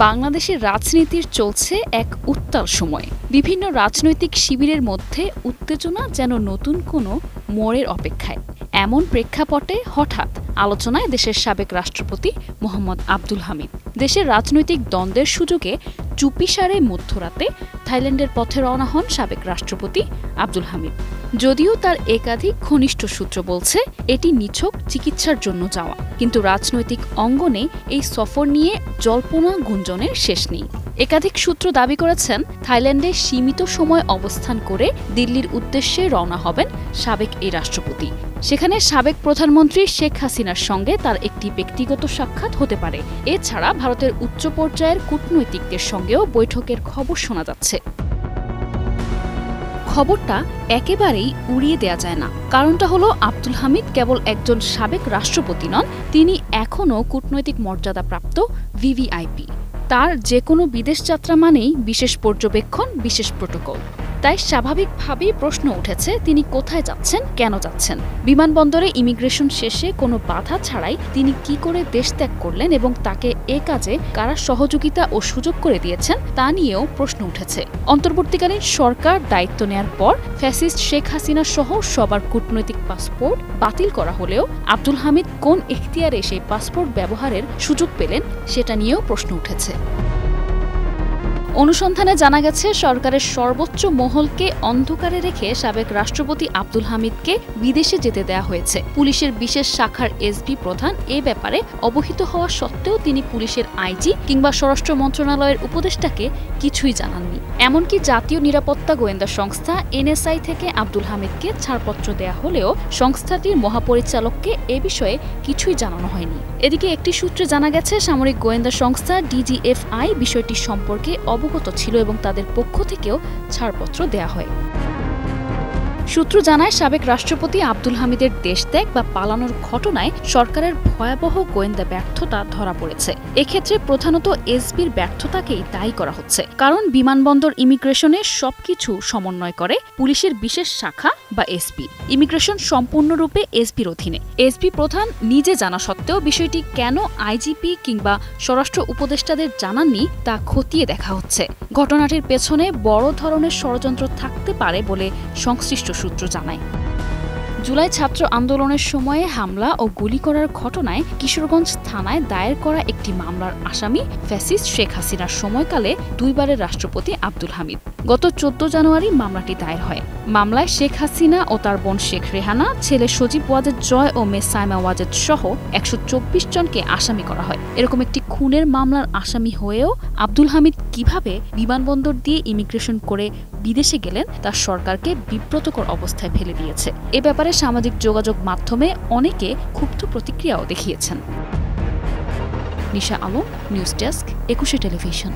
বাংলাদেশের রাজনীতির চলছে এক উত্তাল সময়। বিভিন্ন রাজনৈতিক শিবিরের মধ্যে উত্তেজনা যেন নতুন কোনো মোড়ের অপেক্ষায়। এমন প্রেক্ষাপটে হঠাৎ আলোচনায় দেশের সাবেক রাষ্ট্রপতি মোহাম্মদ আব্দুল হামিদ। দেশের রাজনৈতিক দ্বন্দ্বের সুযোগে চুপিসারে মধ্যরাতে থাইল্যান্ডের পথে রওনা হন সাবেক রাষ্ট্রপতি আব্দুল হামিদ। যদিও তার একাধিক ঘনিষ্ঠ সূত্র বলছে এটি নিছক চিকিৎসার জন্য যাওয়া, কিন্তু রাজনৈতিক অঙ্গনে এই সফর নিয়ে জল্পনা গুঞ্জনের শেষ নেই। একাধিক সূত্র দাবি করেছেন থাইল্যান্ডে সীমিত সময় অবস্থান করে দিল্লির উদ্দেশ্যে রওনা হবেন সাবেক এই রাষ্ট্রপতি। সেখানে সাবেক প্রধানমন্ত্রী শেখ হাসিনার সঙ্গে তার একটি ব্যক্তিগত সাক্ষাৎ হতে পারে। এছাড়া ভারতের উচ্চ পর্যায়ের কূটনৈতিকদের সঙ্গেও বৈঠকের খবর শোনা যাচ্ছে। খবরটা একেবারেই উড়িয়ে দেয়া যায় না। কারণটা হলো আব্দুল হামিদ কেবল একজন সাবেক রাষ্ট্রপতি নন, তিনি এখনও কূটনৈতিক মর্যাদাপ্রাপ্ত ভিভিআইপি। তার যে কোনো বিদেশ যাত্রা মানেই বিশেষ পর্যবেক্ষণ, বিশেষ প্রটোকল। তাই স্বাভাবিকভাবেই প্রশ্ন উঠেছে তিনি কোথায় যাচ্ছেন, কেন যাচ্ছেন। বিমানবন্দরে ইমিগ্রেশন শেষে কোনো বাধা ছাড়াই তিনি কি করে দেশ ত্যাগ করলেন এবং তাকে এ কাজে কারা সহযোগিতা ও সুযোগ করে দিয়েছেন তা নিয়েও প্রশ্ন উঠেছে। অন্তর্বর্তীকালীন সরকার দায়িত্ব নেয়ার পর ফ্যাসিস্ট শেখ হাসিনা সহ সবার কূটনৈতিক পাসপোর্ট বাতিল করা হলেও আব্দুল হামিদ কোন এখতিয়ারে সেই পাসপোর্ট ব্যবহারের সুযোগ পেলেন সেটা নিয়েও প্রশ্ন উঠেছে। অনুসন্ধানে জানা গেছে সরকারের সর্বোচ্চ মহলকে অন্ধকারে রেখে সাবেক রাষ্ট্রপতি আব্দুল হামিদকে বিদেশে যেতে দেয়া হয়েছে। পুলিশের বিশেষ শাখার এসবি প্রধান এ ব্যাপারে অবহিত হওয়া সত্ত্বেও তিনি পুলিশের আইজি কিংবা স্বরাষ্ট্র মন্ত্রণালয়ের উপদেষ্টাকে কিছুই জানাননি। এমনকি জাতীয় নিরাপত্তা গোয়েন্দা সংস্থা এনএসআই থেকে আব্দুল হামিদকে ছাড়পত্র দেয়া হলেও সংস্থাটির মহাপরিচালককে এ বিষয়ে কিছুই জানানো হয়নি। এদিকে একটি সূত্রে জানা গেছে সামরিক গোয়েন্দা সংস্থা ডিজিএফআই বিষয়টি সম্পর্কে অবগত ছিল এবং তাদের পক্ষ থেকেও ছাড়পত্র দেয়া হয়। সূত্র জানায় সাবেক রাষ্ট্রপতি আব্দুল হামিদের দেশত্যাগ বা পালানোর ঘটনায় সরকারের ভয়াবহ গোয়েন্দা ব্যর্থতা ধরা পড়েছে। এক্ষেত্রে প্রধানত এসবির ব্যর্থতাকেই দায়ী করা হচ্ছে, কারণ বিমানবন্দর ইমিগ্রেশনে সবকিছু সমন্বয় করে পুলিশের বিশেষ শাখা বা এসপি। ইমিগ্রেশন সম্পূর্ণরূপে এসবির অধীনে। এসপি প্রধান নিজে জানা সত্ত্বেও বিষয়টি কেন আইজিপি কিংবা স্বরাষ্ট্র উপদেষ্টাদের জানাননি তা খতিয়ে দেখা হচ্ছে। ঘটনাটির পেছনে বড় ধরনের ষড়যন্ত্র থাকতে পারে বলে সংশ্লিষ্ট সূত্র জানায়। জুলাই ছাত্র আন্দোলনের সময়ে হামলা ও গুলি করার ঘটনায় কিশোরগঞ্জ থানায় দায়ের করা একটি মামলার আসামি ফ্যাসিস্ট শেখ হাসিনার সময়কালে দুইবারের রাষ্ট্রপতি আব্দুল হামিদ। গত 14 জানুয়ারি মামলাটি দায়ের হয়। মামলায় শেখ হাসিনা ও তার বোন শেখ রেহানা, ছেলে সজীব ওয়াজেদ জয় ও মেয়ে সাইমা ওয়াজেদ সহ 124 জনকে আসামি করা হয়। এরকম একটি খুনের মামলার আসামি হয়েও আব্দুল হামিদ কিভাবে বিমানবন্দর দিয়ে ইমিগ্রেশন করে বিদেশে গেলেন তা সরকারকে বিব্রতকর অবস্থায় ফেলে দিয়েছে। এ ব্যাপারে সামাজিক যোগাযোগ মাধ্যমে অনেকে ক্ষুব্ধ প্রতিক্রিয়াও দেখিয়েছেন। নিশা আলম, নিউজ ডেস্ক, 21 টেলিভিশন।